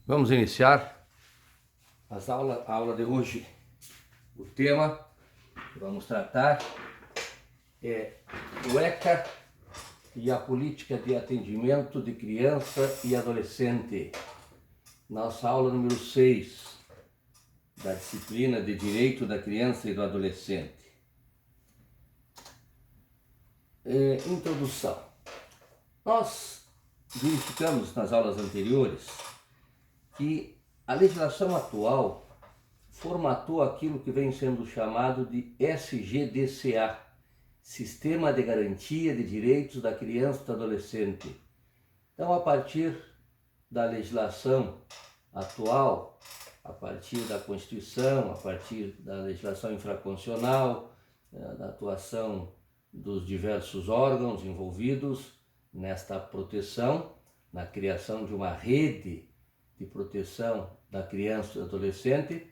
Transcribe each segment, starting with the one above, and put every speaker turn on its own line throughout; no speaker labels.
Vamos iniciar a aula de hoje. O tema que vamos tratar é o ECA e a política de atendimento de criança e adolescente. Nossa aula número 6 da disciplina de Direito da Criança e do Adolescente. Introdução. Nós verificamos nas aulas anteriores que a legislação atual formatou aquilo que vem sendo chamado de SGDCA, Sistema de Garantia de Direitos da Criança e do Adolescente. Então, a partir da legislação atual, a partir da Constituição, a partir da legislação infraconstitucional, da atuação dos diversos órgãos envolvidos nesta proteção, na criação de uma rede de proteção da criança e do adolescente,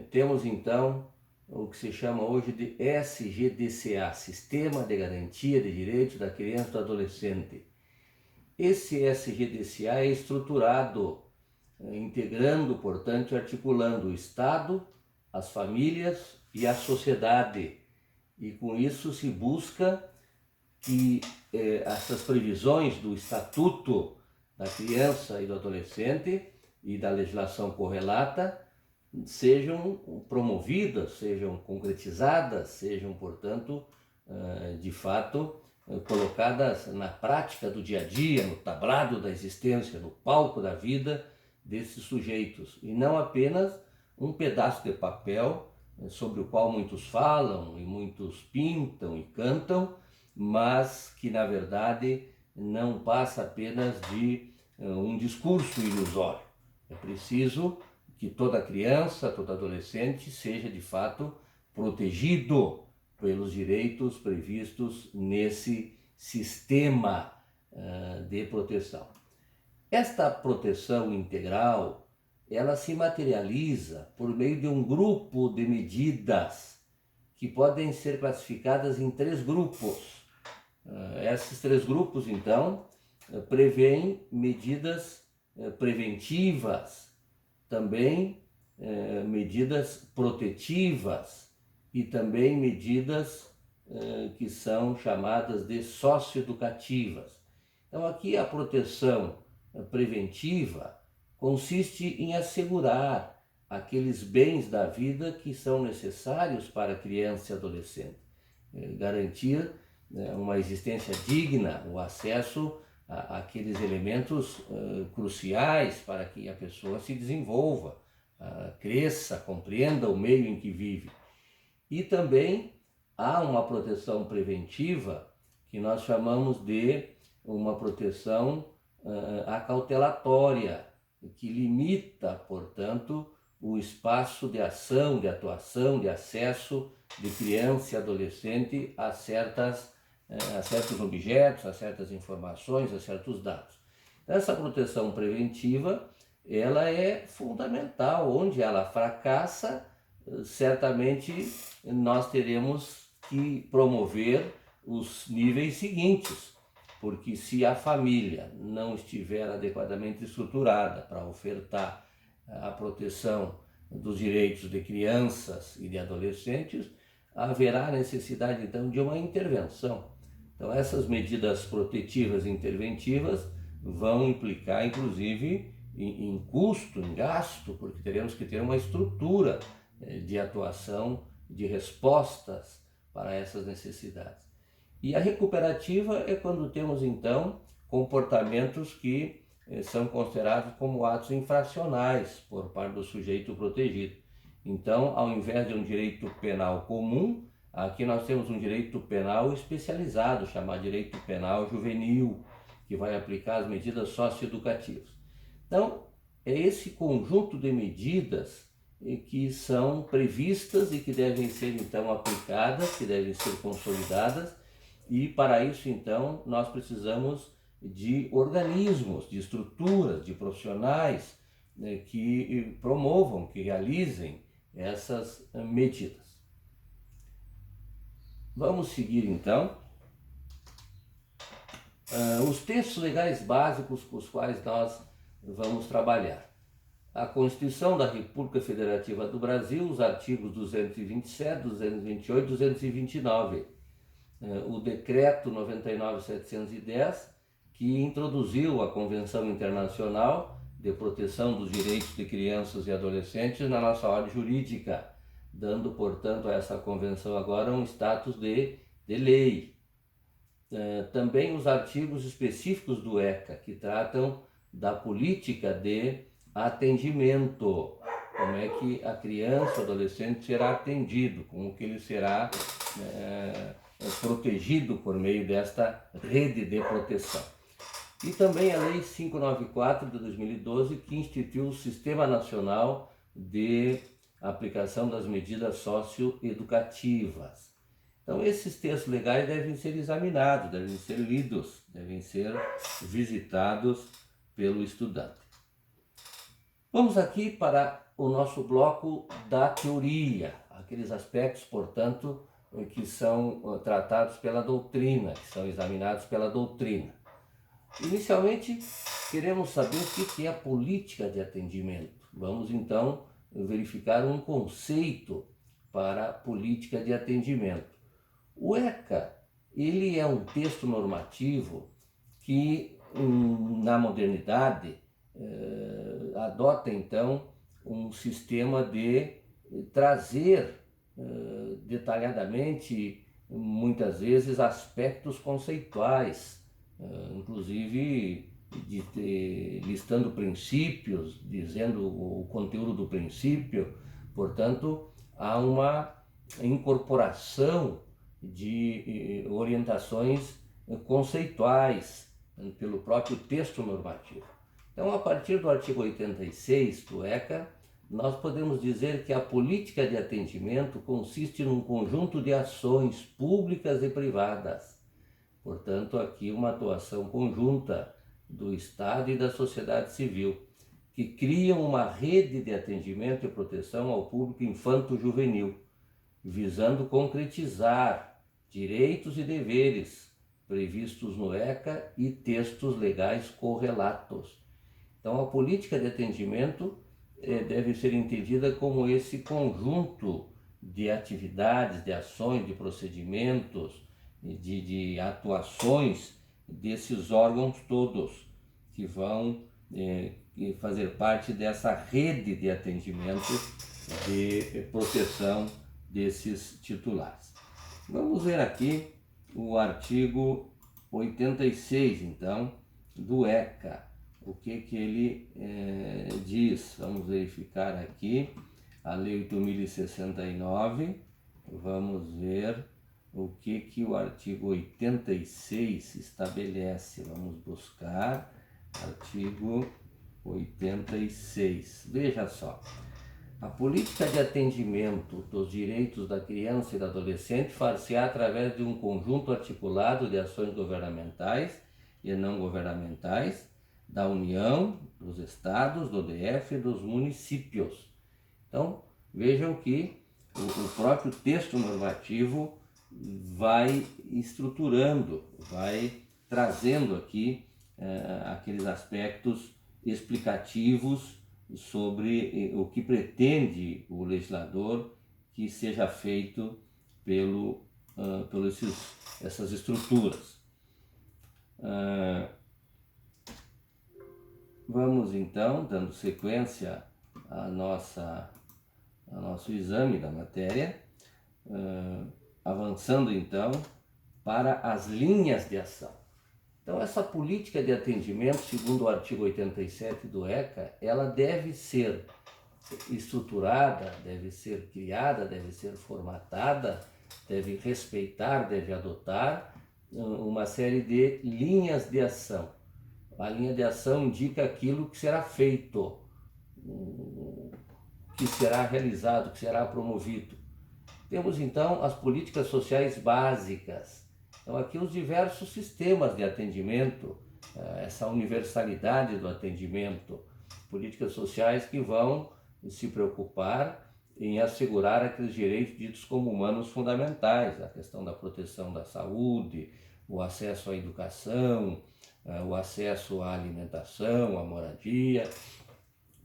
temos então o que se chama hoje de SGDCA, Sistema de Garantia de Direitos da Criança e do Adolescente. Esse SGDCA é estruturado, integrando, portanto, e articulando o Estado, as famílias e a sociedade. E com isso se busca que essas previsões do Estatuto da Criança e do Adolescente e da legislação correlata sejam promovidas, sejam concretizadas, sejam, portanto, de fato, colocadas na prática do dia a dia, no tablado da existência, no palco da vida desses sujeitos, e não apenas um pedaço de papel sobre o qual muitos falam e muitos pintam e cantam, mas que, na verdade, não passa apenas de um discurso ilusório. É preciso que toda criança, todo adolescente seja, de fato, protegido pelos direitos previstos nesse sistema de proteção. Esta proteção integral, ela se materializa por meio de um grupo de medidas que podem ser classificadas em 3 grupos. Esses 3 grupos, então, prevêem medidas preventivas, também medidas protetivas e também medidas que são chamadas de socioeducativas. Então, aqui a proteção preventiva consiste em assegurar aqueles bens da vida que são necessários para a criança e adolescente, garantir uma existência digna, o acesso àqueles elementos cruciais para que a pessoa se desenvolva, cresça, compreenda o meio em que vive. E também há uma proteção preventiva que nós chamamos de uma proteção acautelatória, que limita, portanto, o espaço de ação, de atuação, de acesso de criança e adolescente a certos objetos, a certas informações, a certos dados. Essa proteção preventiva, ela é fundamental. Onde ela fracassa, certamente nós teremos que promover os níveis seguintes, porque se a família não estiver adequadamente estruturada para ofertar a proteção dos direitos de crianças e de adolescentes, haverá necessidade então de uma intervenção. Então essas medidas protetivas e interventivas vão implicar inclusive em custo, em gasto, porque teremos que ter uma estrutura de atuação, de respostas para essas necessidades. E a recuperativa é quando temos então comportamentos que são considerados como atos infracionais por parte do sujeito protegido. Então, ao invés de um direito penal comum, aqui nós temos um direito penal especializado, chamado direito penal juvenil, que vai aplicar as medidas socioeducativas. Então, é esse conjunto de medidas que são previstas e que devem ser então aplicadas, que devem ser consolidadas, e para isso então nós precisamos de organismos, de estruturas, de profissionais que promovam, que realizem essas medidas. Vamos seguir então os textos legais básicos com os quais nós vamos trabalhar. a Constituição da República Federativa do Brasil, os artigos 227, 228 e 229. O Decreto 99.710, que introduziu a Convenção Internacional de Proteção dos Direitos de Crianças e Adolescentes na nossa ordem jurídica, dando, portanto, a essa convenção agora um status de lei. Também os artigos específicos do ECA, que tratam da política de atendimento, como é que a criança ou adolescente será atendido, como que ele será protegido por meio desta rede de proteção. E também a Lei 594 de 2012, que instituiu o Sistema Nacional de Aplicação das Medidas Socioeducativas. Então, esses textos legais devem ser examinados, devem ser lidos, devem ser visitados pelo estudante. Vamos aqui para o nosso bloco da teoria, aqueles aspectos, portanto, que são tratados pela doutrina, que são examinados pela doutrina. Inicialmente, queremos saber o que é a política de atendimento. Vamos, então, verificar um conceito para a política de atendimento. O ECA, ele é um texto normativo que, na modernidade, adota, então, um sistema de trazer detalhadamente, muitas vezes, aspectos conceituais, inclusive listando princípios, dizendo o conteúdo do princípio. Portanto, há uma incorporação de orientações conceituais pelo próprio texto normativo. Então, a partir do artigo 86 do ECA, nós podemos dizer que a política de atendimento consiste num conjunto de ações públicas e privadas. Portanto, aqui uma atuação conjunta do Estado e da sociedade civil, que criam uma rede de atendimento e proteção ao público infanto-juvenil, visando concretizar direitos e deveres previstos no ECA e textos legais correlatos. Então, a política de atendimento deve ser entendida como esse conjunto de atividades, de ações, de procedimentos, de atuações desses órgãos todos que vão fazer parte dessa rede de atendimento, de proteção desses titulares. Vamos ver aqui o artigo 86, então, do ECA. O que ele diz? Vamos verificar aqui a Lei 8.069. Vamos ver o que o artigo 86 estabelece. Vamos buscar artigo 86. Veja só. A política de atendimento dos direitos da criança e do adolescente far-se-á através de um conjunto articulado de ações governamentais e não governamentais, da União, dos Estados, do DF e dos municípios. Então, vejam que o próprio texto normativo vai estruturando, vai trazendo aqui aqueles aspectos explicativos sobre o que pretende o legislador que seja feito pelas essas estruturas. Vamos então, dando sequência ao nosso exame da matéria, avançando então para as linhas de ação. Então, essa política de atendimento, segundo o artigo 87 do ECA, ela deve ser estruturada, deve ser criada, deve ser formatada, deve respeitar, deve adotar uma série de linhas de ação. A linha de ação indica aquilo que será feito, que será realizado, que será promovido. Temos então as políticas sociais básicas. Então, aqui os diversos sistemas de atendimento, essa universalidade do atendimento, políticas sociais que vão se preocupar em assegurar aqueles direitos ditos como humanos fundamentais, a questão da proteção da saúde, o acesso à educação, o acesso à alimentação, à moradia,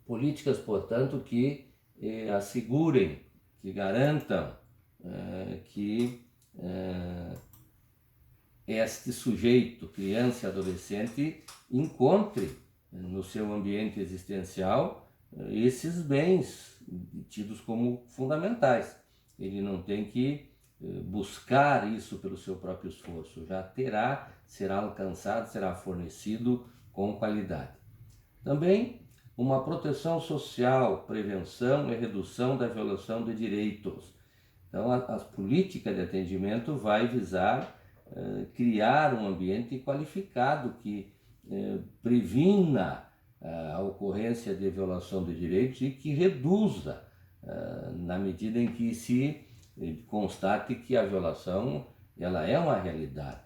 Políticas, portanto, que assegurem, que garantam que este sujeito, criança e adolescente, encontre no seu ambiente existencial esses bens tidos como fundamentais. Ele não tem que buscar isso pelo seu próprio esforço, já terá, será alcançado, será fornecido com qualidade. Também uma proteção social, prevenção e redução da violação de direitos. Então, a política de atendimento vai visar criar um ambiente qualificado que previna a ocorrência de violação de direitos e que reduza, na medida em que se constate que a violação ela é uma realidade.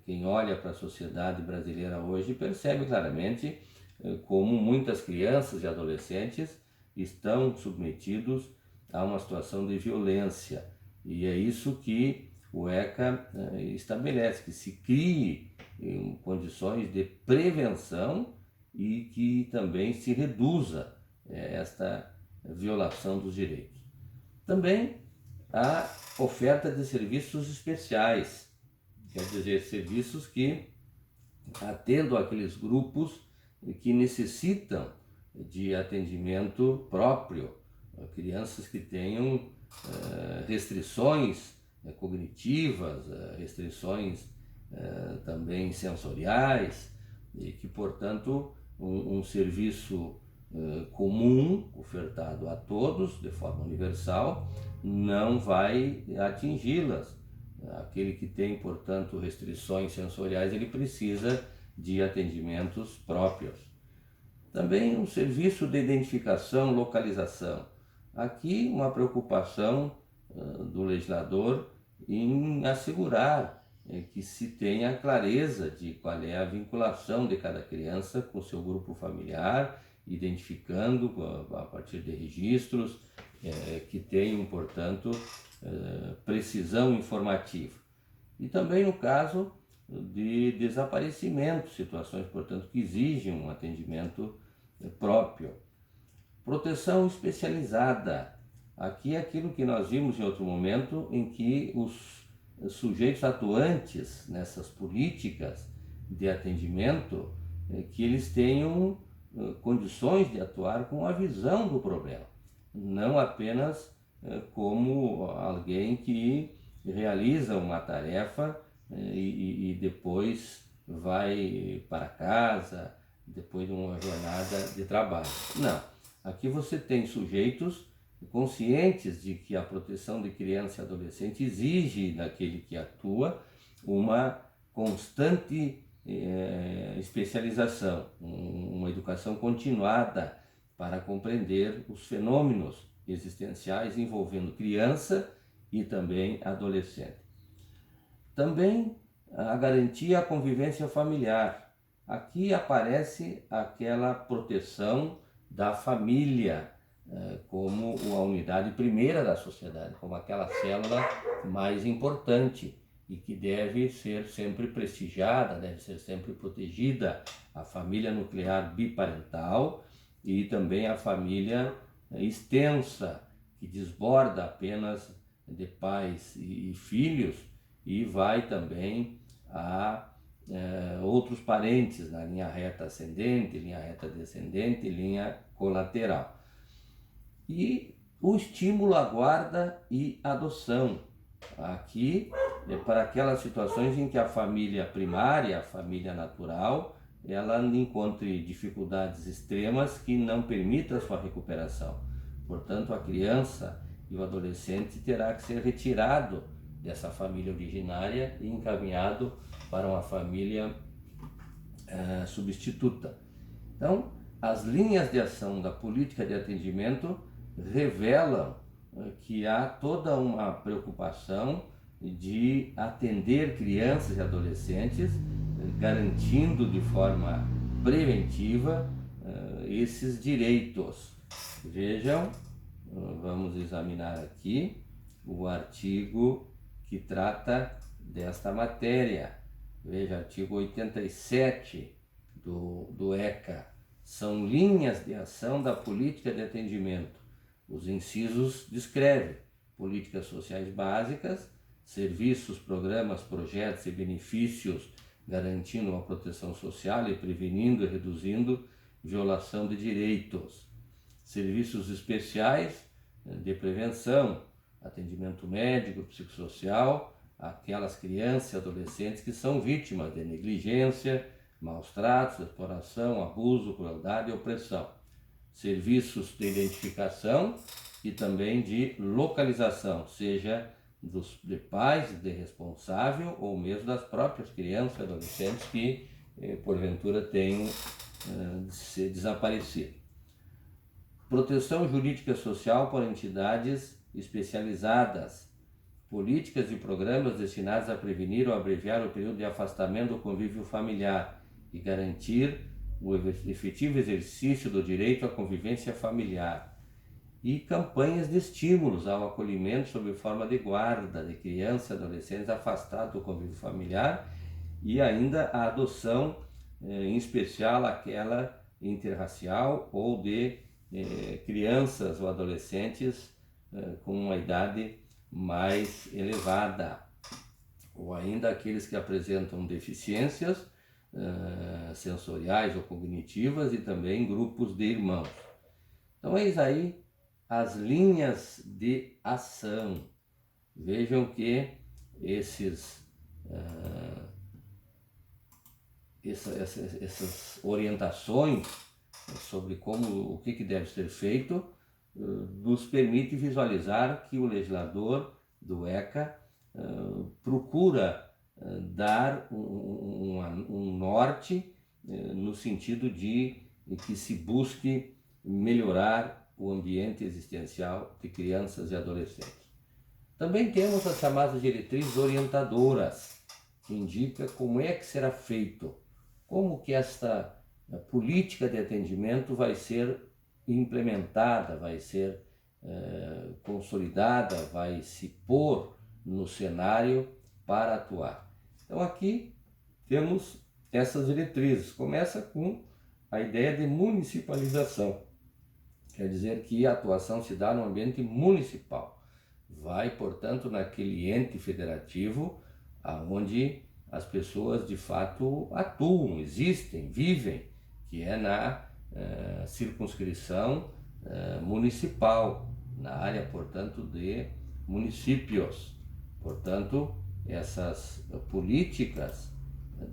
Quem olha para a sociedade brasileira hoje percebe claramente como muitas crianças e adolescentes estão submetidos a uma situação de violência. E é isso que o ECA estabelece, que se crie condições de prevenção e que também se reduza esta violação dos direitos. Também a oferta de serviços especiais, quer dizer, serviços que atendam aqueles grupos que necessitam de atendimento próprio, crianças que tenham restrições cognitivas, restrições também sensoriais, e que, portanto, um serviço comum, ofertado a todos de forma universal, não vai atingi-las. Aquele que tem, portanto, restrições sensoriais, ele precisa de atendimentos próprios. Também um serviço de identificação, localização. Aqui uma preocupação do legislador em assegurar que se tenha clareza de qual é a vinculação de cada criança com seu grupo familiar, identificando a partir de registros que tenham, portanto, precisão informativa. E também no caso de desaparecimento, situações, portanto, que exigem um atendimento próprio. Proteção especializada. Aqui é aquilo que nós vimos em outro momento, em que os sujeitos atuantes nessas políticas de atendimento, que eles tenham condições de atuar com a visão do problema, não apenas como alguém que realiza uma tarefa e depois vai para casa, depois de uma jornada de trabalho. Não, aqui você tem sujeitos conscientes de que a proteção de criança e adolescente exige daquele que atua uma constante especialização, uma educação continuada para compreender os fenômenos existenciais envolvendo criança e também adolescente. Também a garantia à convivência familiar. Aqui aparece aquela proteção da família como a unidade primeira da sociedade, como aquela célula mais importante e que deve ser sempre prestigiada, deve ser sempre protegida, a família nuclear biparental e também a família extensa, que desborda apenas de pais e filhos e vai também a outros parentes na linha reta ascendente, linha reta descendente, linha colateral. E o estímulo à guarda e adoção. Aqui é para aquelas situações em que a família primária, a família natural, ela encontre dificuldades extremas que não permitam a sua recuperação. Portanto, a criança e o adolescente terá que ser retirado dessa família originária e encaminhado para uma família substituta. Então, as linhas de ação da política de atendimento revelam que há toda uma preocupação de atender crianças e adolescentes, garantindo de forma preventiva esses direitos. Vejam, vamos examinar aqui o artigo que trata desta matéria. Veja, artigo 87 do ECA, são linhas de ação da política de atendimento. Os incisos descrevem políticas sociais básicas, serviços, programas, projetos e benefícios garantindo uma proteção social e prevenindo e reduzindo violação de direitos. Serviços especiais de prevenção, atendimento médico, psicossocial, aquelas crianças e adolescentes que são vítimas de negligência, maus tratos, exploração, abuso, crueldade e opressão. Serviços de identificação e também de localização, seja de pais, de responsável ou mesmo das próprias crianças e adolescentes que porventura tenham se desaparecido. Proteção jurídica social por entidades especializadas, políticas e programas destinados a prevenir ou abreviar o período de afastamento do convívio familiar e garantir o efetivo exercício do direito à convivência familiar, e campanhas de estímulos ao acolhimento sob forma de guarda de crianças e adolescentes afastados do convívio familiar, e ainda a adoção, em especial aquela interracial ou de crianças ou adolescentes com uma idade mais elevada, ou ainda aqueles que apresentam deficiências sensoriais ou cognitivas, e também grupos de irmãos. Então, eis aí as linhas de ação. Vejam que essas orientações sobre o que deve ser feito nos permite visualizar que o legislador do ECA procura dar um norte no sentido de que se busque melhorar o ambiente existencial de crianças e adolescentes. Também temos as chamadas diretrizes orientadoras, que indica como é que será feito, como que esta política de atendimento vai ser implementada, vai ser consolidada, vai se pôr no cenário para atuar. Então aqui temos essas diretrizes. Começa com a ideia de municipalização. Quer dizer que a atuação se dá no ambiente municipal. Vai, portanto, naquele ente federativo onde as pessoas de fato atuam, existem, vivem, que é na circunscrição municipal, na área, portanto, de municípios. Portanto, essas políticas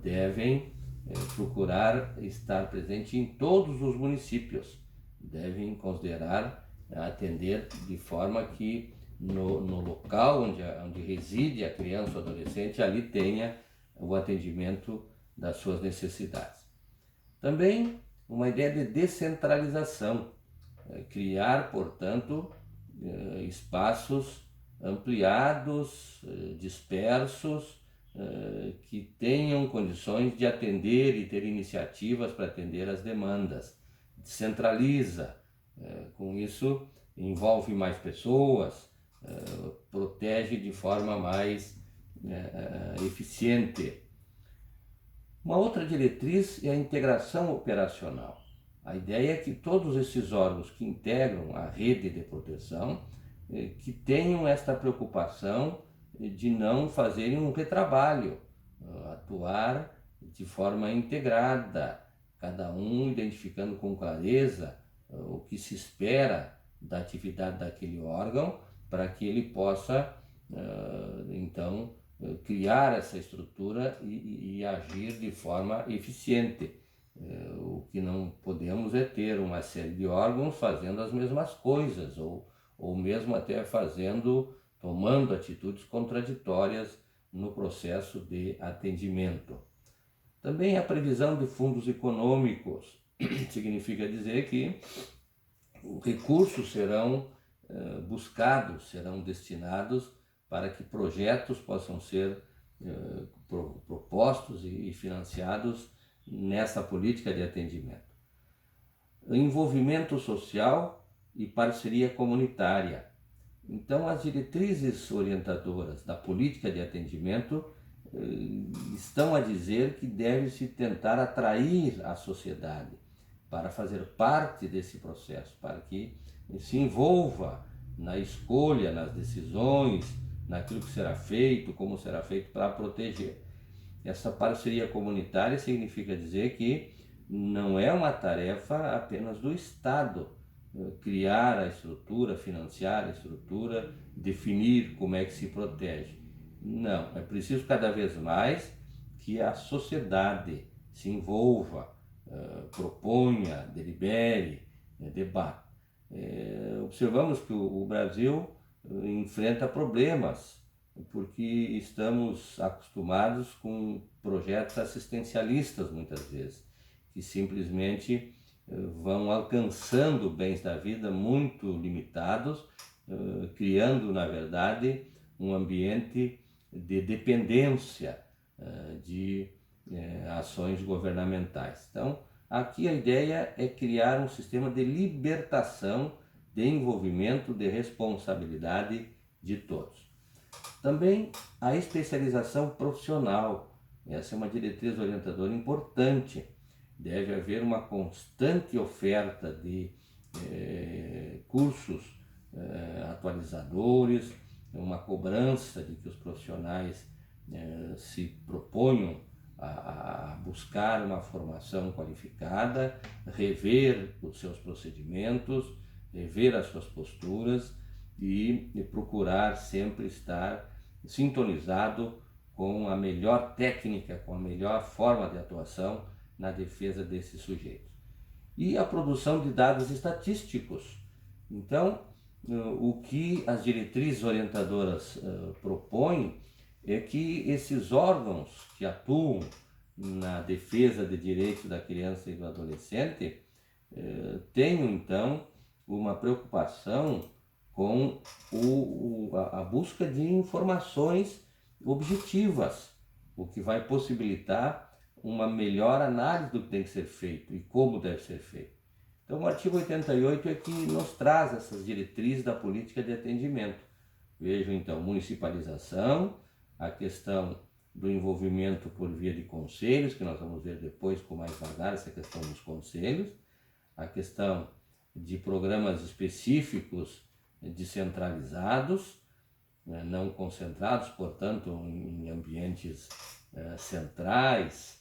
devem procurar estar presente em todos os municípios, devem considerar atender de forma que no local onde reside a criança ou adolescente, ali tenha o atendimento das suas necessidades. Também uma ideia de descentralização, criar, portanto, espaços ampliados, dispersos, que tenham condições de atender e ter iniciativas para atender as demandas. Descentraliza, com isso envolve mais pessoas, protege de forma mais eficiente. Uma outra diretriz é a integração operacional. A ideia é que todos esses órgãos que integram a rede de proteção que tenham esta preocupação de não fazerem um retrabalho, atuar de forma integrada, cada um identificando com clareza o que se espera da atividade daquele órgão, para que ele possa, então, criar essa estrutura e agir de forma eficiente. O que não podemos é ter uma série de órgãos fazendo as mesmas coisas, ou mesmo até tomando atitudes contraditórias no processo de atendimento. Também a previsão de fundos econômicos significa dizer que os recursos serão buscados, serão destinados para que projetos possam ser propostos e financiados nessa política de atendimento. Envolvimento social e parceria comunitária. Então, as diretrizes orientadoras da política de atendimento estão a dizer que deve-se tentar atrair a sociedade, para fazer parte desse processo, para que se envolva na escolha, nas decisões, naquilo que será feito, como será feito para proteger. Essa parceria comunitária significa dizer que não é uma tarefa apenas do Estado criar a estrutura, financiar a estrutura, definir como é que se protege. Não, é preciso cada vez mais que a sociedade se envolva, proponha, delibere, debata. Observamos que o Brasil enfrenta problemas porque estamos acostumados com projetos assistencialistas muitas vezes, que simplesmente vão alcançando bens da vida muito limitados, criando, na verdade, um ambiente de dependência de ações governamentais. Então, aqui a ideia é criar um sistema de libertação, de envolvimento, de responsabilidade de todos. Também a especialização profissional, essa é uma diretriz orientadora importante. Deve haver uma constante oferta de cursos atualizadores, uma cobrança de que os profissionais se proponham a buscar uma formação qualificada, rever os seus procedimentos, rever as suas posturas e procurar sempre estar sintonizado com a melhor técnica, com a melhor forma de atuação na defesa desses sujeitos. E a produção de dados estatísticos. Então, o que as diretrizes orientadoras propõem é que esses órgãos que atuam na defesa de direitos da criança e do adolescente tenham, então, uma preocupação com a busca de informações objetivas, o que vai possibilitar uma melhor análise do que tem que ser feito e como deve ser feito. Então, o artigo 88 é que nos traz essas diretrizes da política de atendimento. Vejam, então, municipalização, a questão do envolvimento por via de conselhos, que nós vamos ver depois com mais vagar essa questão dos conselhos, a questão de programas específicos descentralizados, não concentrados, portanto, em ambientes centrais,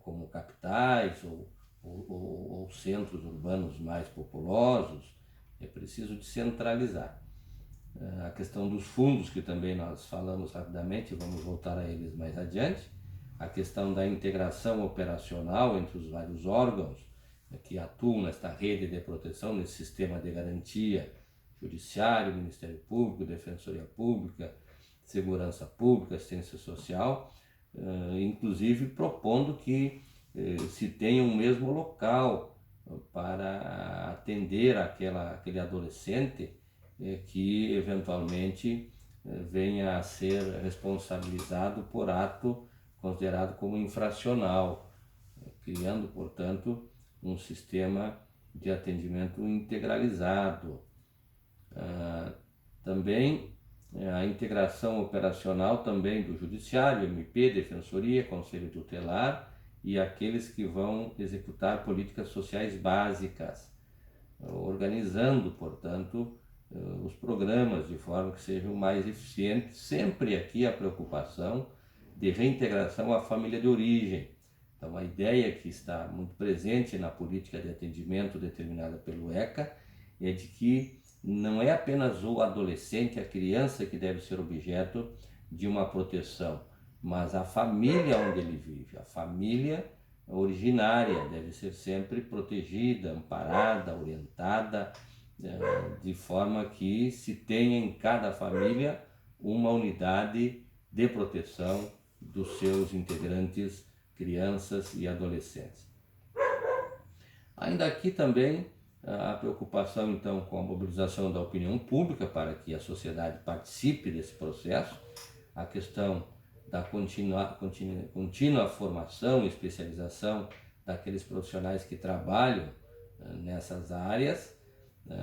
como capitais ou centros urbanos mais populosos. É preciso descentralizar. A questão dos fundos, que também nós falamos rapidamente, vamos voltar a eles mais adiante. A questão da integração operacional entre os vários órgãos que atuam nesta rede de proteção, nesse sistema de garantia: Judiciário, Ministério Público, Defensoria Pública, Segurança Pública, Assistência Social, inclusive propondo que se tenha um mesmo local para atender aquele adolescente que eventualmente venha a ser responsabilizado por ato considerado como infracional, criando, portanto, um sistema de atendimento integralizado. Também a integração operacional também do Judiciário, MP, Defensoria, Conselho Tutelar e aqueles que vão executar políticas sociais básicas, organizando, portanto, os programas de forma que sejam mais eficientes, sempre aqui a preocupação de reintegração à família de origem. Então, a ideia que está muito presente na política de atendimento determinada pelo ECA é de que não é apenas o adolescente, a criança que deve ser objeto de uma proteção, mas a família onde ele vive, a família originária deve ser sempre protegida, amparada, orientada, de forma que se tenha em cada família uma unidade de proteção dos seus integrantes, crianças e adolescentes. Ainda aqui também a preocupação, então, com a mobilização da opinião pública para que a sociedade participe desse processo, a questão da contínua formação e especialização daqueles profissionais que trabalham nessas áreas,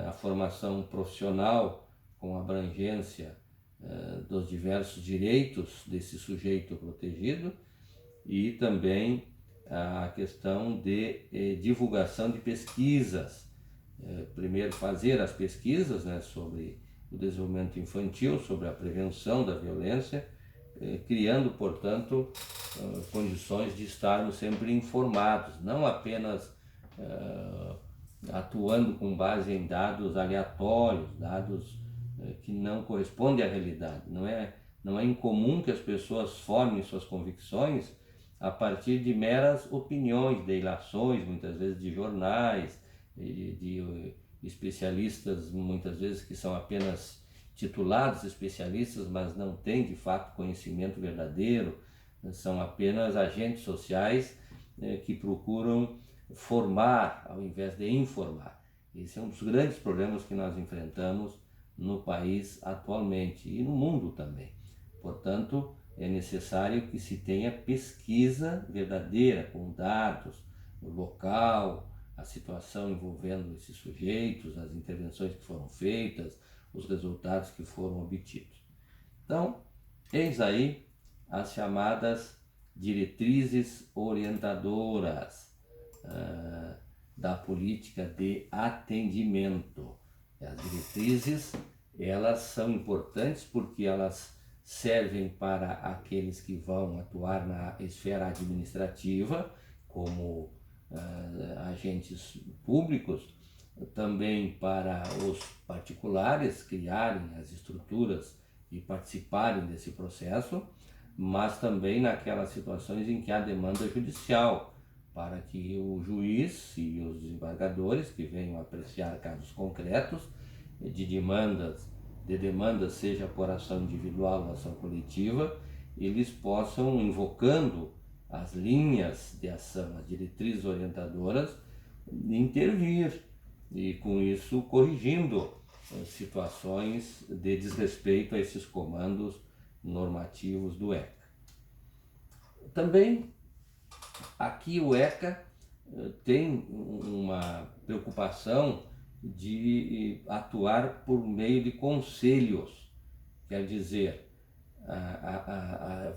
a formação profissional com abrangência dos diversos direitos desse sujeito protegido e também a questão de divulgação de pesquisas. Primeiro fazer as pesquisas, né, sobre o desenvolvimento infantil, sobre a prevenção da violência, criando, portanto, condições de estarmos sempre informados, não apenas atuando com base em dados aleatórios, dados que não correspondem à realidade. Não é incomum que as pessoas formem suas convicções a partir de meras opiniões, de ilações, muitas vezes de jornais, de especialistas, muitas vezes que são apenas titulados especialistas, mas não têm de fato conhecimento verdadeiro, são apenas agentes sociais que procuram formar ao invés de informar. Esse é um dos grandes problemas que nós enfrentamos no país atualmente e no mundo também. Portanto, é necessário que se tenha pesquisa verdadeira, com dados, o local, a situação envolvendo esses sujeitos, as intervenções que foram feitas, os resultados que foram obtidos. Então, eis aí as chamadas diretrizes orientadoras da política de atendimento. As diretrizes, elas são importantes porque elas servem para aqueles que vão atuar na esfera administrativa, como agentes públicos, também para os particulares criarem as estruturas e participarem desse processo, mas também naquelas situações em que há demanda judicial, para que o juiz e os desembargadores que venham apreciar casos concretos de demandas, seja por ação individual ou ação coletiva, eles possam, invocando as linhas de ação, as diretrizes orientadoras, intervir e com isso corrigindo situações de desrespeito a esses comandos normativos do ECA. Também aqui o ECA tem uma preocupação de atuar por meio de conselhos, quer dizer,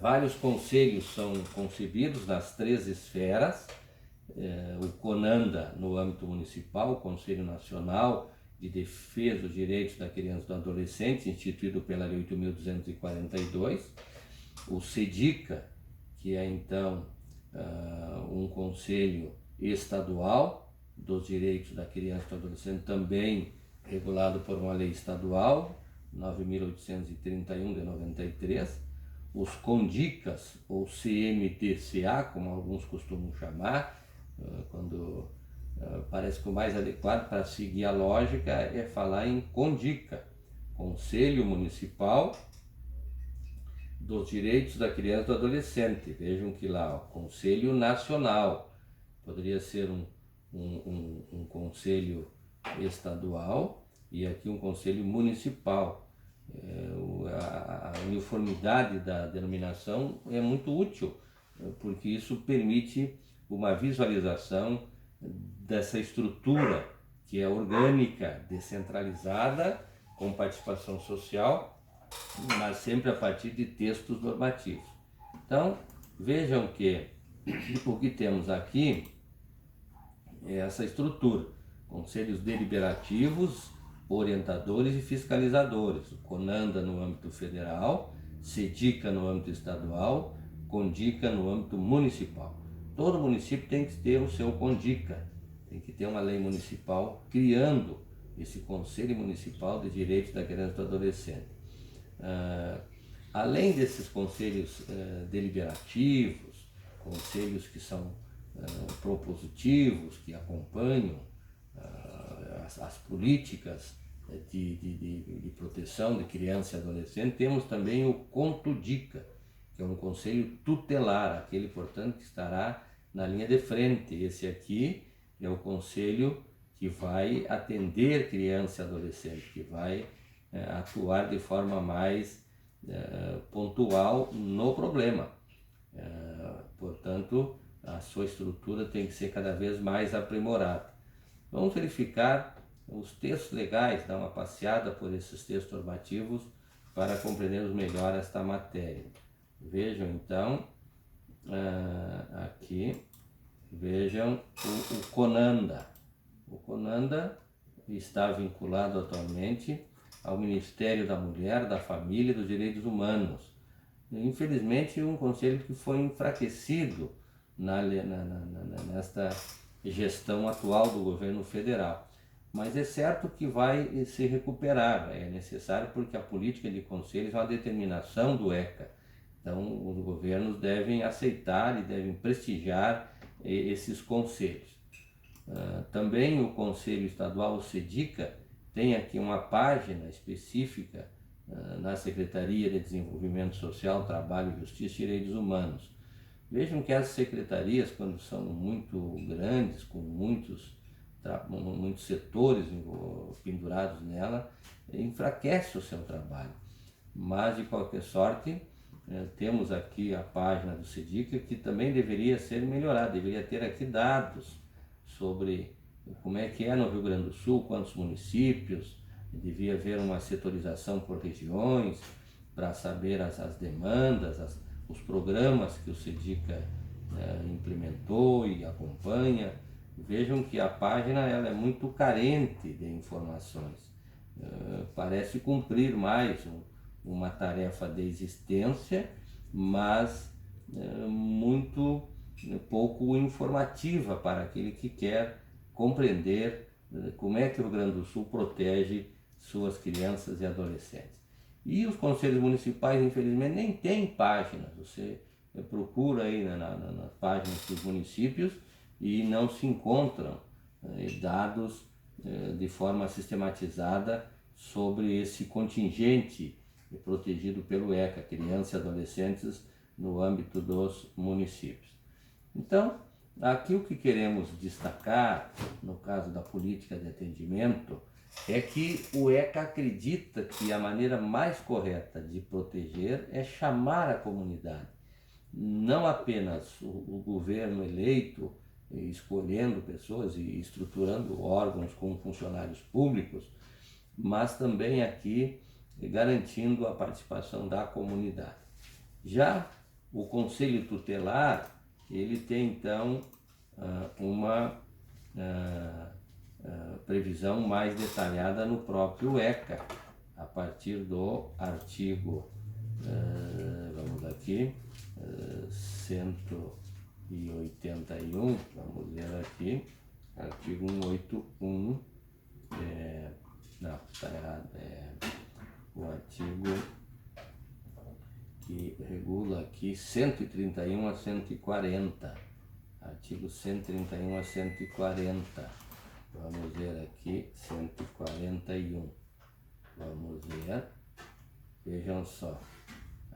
vários conselhos são concebidos nas 3 esferas, o CONANDA no âmbito municipal, o Conselho Nacional de Defesa dos Direitos da Criança e do Adolescente, instituído pela Lei 8.242, o CEDICA, que é então um conselho estadual dos direitos da criança e do adolescente, também regulado por uma lei estadual, 9.831 de 93, os CONDICAS, ou CMTCA, como alguns costumam chamar, quando parece que o mais adequado para seguir a lógica é falar em CONDICA, Conselho Municipal dos Direitos da Criança e do Adolescente. Vejam que lá, Conselho Nacional, poderia ser um conselho estadual e aqui um conselho municipal. A uniformidade da denominação é muito útil, porque isso permite uma visualização dessa estrutura que é orgânica, descentralizada, com participação social, mas sempre a partir de textos normativos. Então, vejam que o que temos aqui é essa estrutura: conselhos deliberativos, orientadores e fiscalizadores, o CONANDA no âmbito federal, CEDICA no âmbito estadual, CONDICA no âmbito municipal. Todo município tem que ter o seu CONDICA, tem que ter uma lei municipal criando esse Conselho Municipal de Direitos da Criança e do Adolescente. Além desses conselhos deliberativos, conselhos que são propositivos, que acompanham as políticas de proteção de criança e adolescente, temos também o CONTUDICA, que é um conselho tutelar, aquele, portanto, que estará na linha de frente. Esse aqui é o conselho que vai atender criança e adolescente, que vai atuar de forma mais pontual no problema. Portanto, a sua estrutura tem que ser cada vez mais aprimorada. Vamos verificar os textos legais, dar uma passeada por esses textos normativos para compreendermos melhor esta matéria. Vejam então aqui Vejam o CONANDA. O CONANDA está vinculado atualmente ao Ministério da Mulher, da Família e dos Direitos Humanos. Infelizmente, um conselho que foi enfraquecido nesta gestão atual do governo federal. Mas é certo que vai se recuperar, é necessário, porque a política de conselhos é uma determinação do ECA. Então, os governos devem aceitar e devem prestigiar esses conselhos. Também o Conselho Estadual, o SEDICA, tem aqui uma página específica na Secretaria de Desenvolvimento Social, Trabalho, Justiça e Direitos Humanos. Vejam que as secretarias, quando são muito grandes, com muitos setores pendurados nela, enfraquece o seu trabalho. Mas, de qualquer sorte, temos aqui a página do SEDICA, que também deveria ser melhorada, deveria ter aqui dados sobre como é que é no Rio Grande do Sul, quantos municípios, devia haver uma setorização por regiões para saber as demandas, os programas que o SEDICA implementou e acompanha. Vejam que a página ela é muito carente de informações, parece cumprir mais uma tarefa de existência, mas muito pouco informativa para aquele que quer compreender como é que o Rio Grande do Sul protege suas crianças e adolescentes. E os conselhos municipais, infelizmente, nem têm páginas. Você procura aí nas páginas dos municípios e não se encontram dados de forma sistematizada sobre esse contingente protegido pelo ECA, crianças e adolescentes no âmbito dos municípios. Então, aqui o que queremos destacar, no caso da política de atendimento, é que o ECA acredita que a maneira mais correta de proteger é chamar a comunidade. Não apenas o governo eleito, escolhendo pessoas e estruturando órgãos com funcionários públicos, mas também aqui garantindo a participação da comunidade. Já o Conselho Tutelar, ele tem então uma previsão mais detalhada no próprio ECA, a partir do artigo, vamos aqui, 181, vamos ver aqui, artigo 181, não, está errado, o artigo que regula aqui 131 a 140, artigo 131 a 140, vamos ver aqui 141, vamos ver, vejam só,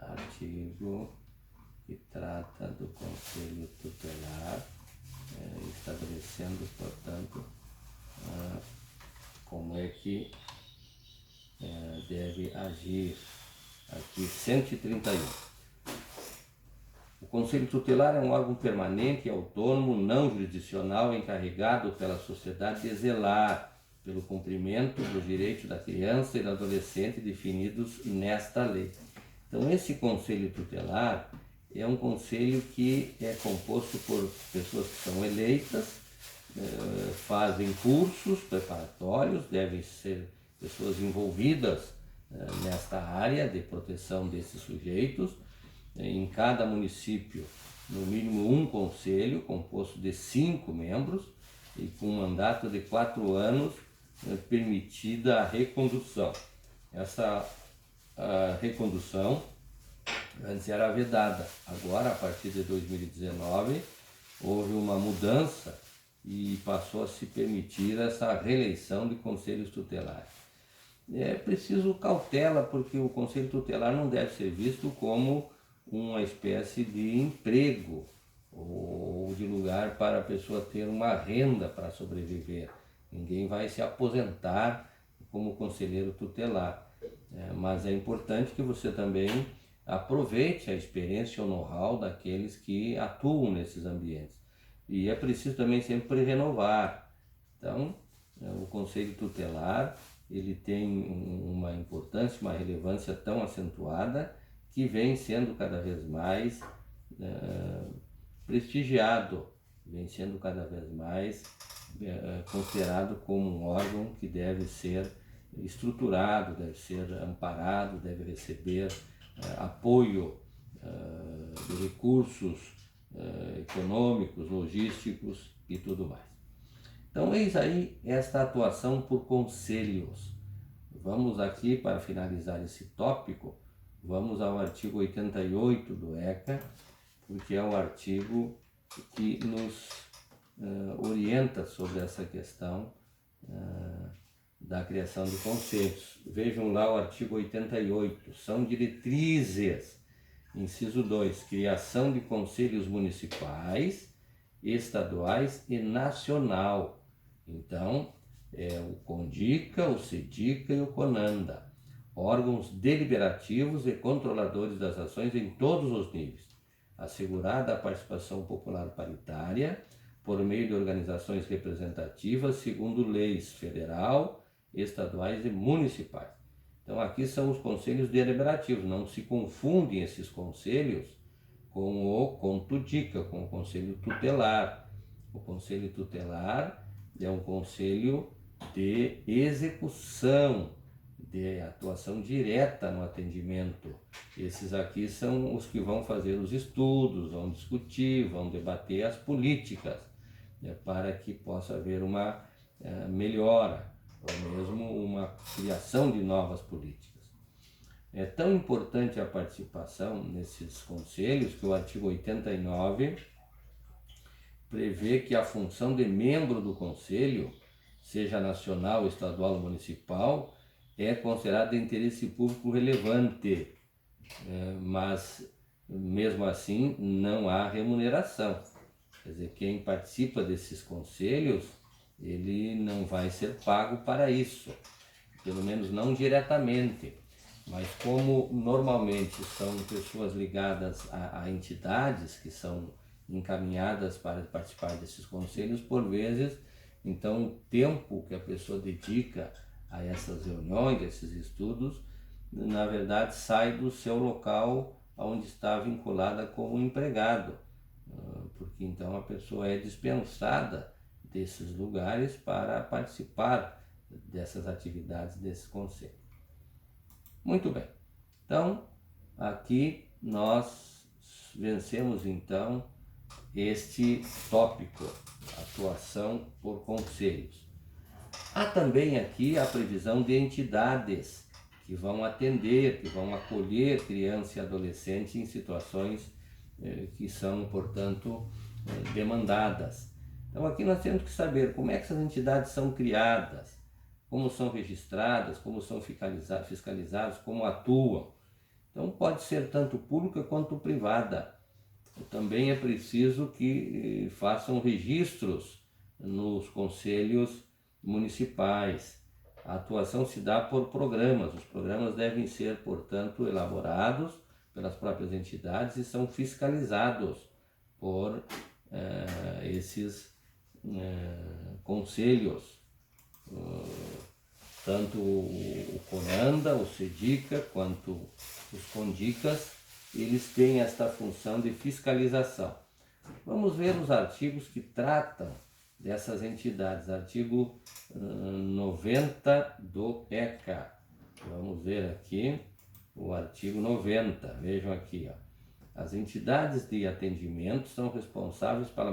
artigo que trata do Conselho Tutelar, estabelecendo, portanto, como é que deve agir. Aqui 131. O Conselho Tutelar é um órgão permanente e autônomo, não jurisdicional, encarregado pela sociedade de zelar pelo cumprimento dos direitos da criança e do adolescente definidos nesta lei. Então, esse Conselho Tutelar é um conselho que é composto por pessoas que são eleitas, fazem cursos preparatórios, devem ser pessoas envolvidas nesta área de proteção desses sujeitos. Em cada município, no mínimo um conselho, composto de 5 membros e com um mandato de 4 anos, permitida a recondução. Essa recondução antes era vedada, agora, a partir de 2019, houve uma mudança e passou a se permitir essa reeleição de conselhos tutelares. É preciso cautela, porque o Conselho Tutelar não deve ser visto como uma espécie de emprego ou de lugar para a pessoa ter uma renda para sobreviver. Ninguém vai se aposentar como conselheiro tutelar, mas é importante que você também aproveite a experiência e o know-how daqueles que atuam nesses ambientes. E é preciso também sempre renovar. Então, o Conselho Tutelar ele tem uma importância, uma relevância tão acentuada que vem sendo cada vez mais prestigiado vem sendo cada vez mais considerado como um órgão que deve ser estruturado, deve ser amparado, deve receber apoio de recursos econômicos, logísticos e tudo mais. Então, eis aí esta atuação por conselhos. Vamos aqui, para finalizar esse tópico, vamos ao artigo 88 do ECA, porque é o artigo que nos orienta sobre essa questão da criação de conselhos. Vejam lá o artigo 88, são diretrizes. Inciso 2, criação de conselhos municipais, estaduais e nacional. Então, é o CONDICA, o SEDICA e o CONANDA, órgãos deliberativos e controladores das ações em todos os níveis, assegurada a participação popular paritária por meio de organizações representativas segundo leis federal, estaduais e municipais. Então aqui são os conselhos deliberativos, não se confundem esses conselhos com o CONTUDICA, com o conselho tutelar. O conselho tutelar é um conselho de execução, de atuação direta no atendimento. Esses aqui são os que vão fazer os estudos, vão discutir, vão debater as políticas, para que possa haver uma melhora, ou mesmo uma criação de novas políticas. É tão importante a participação nesses conselhos que o artigo 89 prevê que a função de membro do conselho, seja nacional, estadual ou municipal, é considerada de interesse público relevante, mas mesmo assim não há remuneração. Quer dizer, quem participa desses conselhos, ele não vai ser pago para isso, pelo menos não diretamente. Mas como normalmente são pessoas ligadas a entidades que são encaminhadas para participar desses conselhos, por vezes, então o tempo que a pessoa dedica a essas reuniões, a esses estudos, na verdade sai do seu local onde está vinculada como empregado, porque então a pessoa é dispensada desses lugares para participar dessas atividades desse conselho. Muito bem, então aqui nós vencemos então este tópico, atuação por conselhos. Há também aqui a previsão de entidades que vão atender, que vão acolher criança e adolescente em situações que são, portanto, demandadas. Então aqui nós temos que saber como é que essas entidades são criadas, como são registradas, como são fiscalizadas, como atuam. Então pode ser tanto pública quanto privada. Também é preciso que façam registros nos conselhos municipais. A atuação se dá por programas. Os programas devem ser, portanto, elaborados pelas próprias entidades e são fiscalizados por esses conselhos. Tanto o CONANDA, o SEDICA, quanto os CONDICAS, eles têm esta função de fiscalização. Vamos ver os artigos que tratam dessas entidades. Artigo 90 do ECA. Vamos ver aqui o artigo 90. Vejam aqui, ó. As entidades de atendimento são responsáveis pela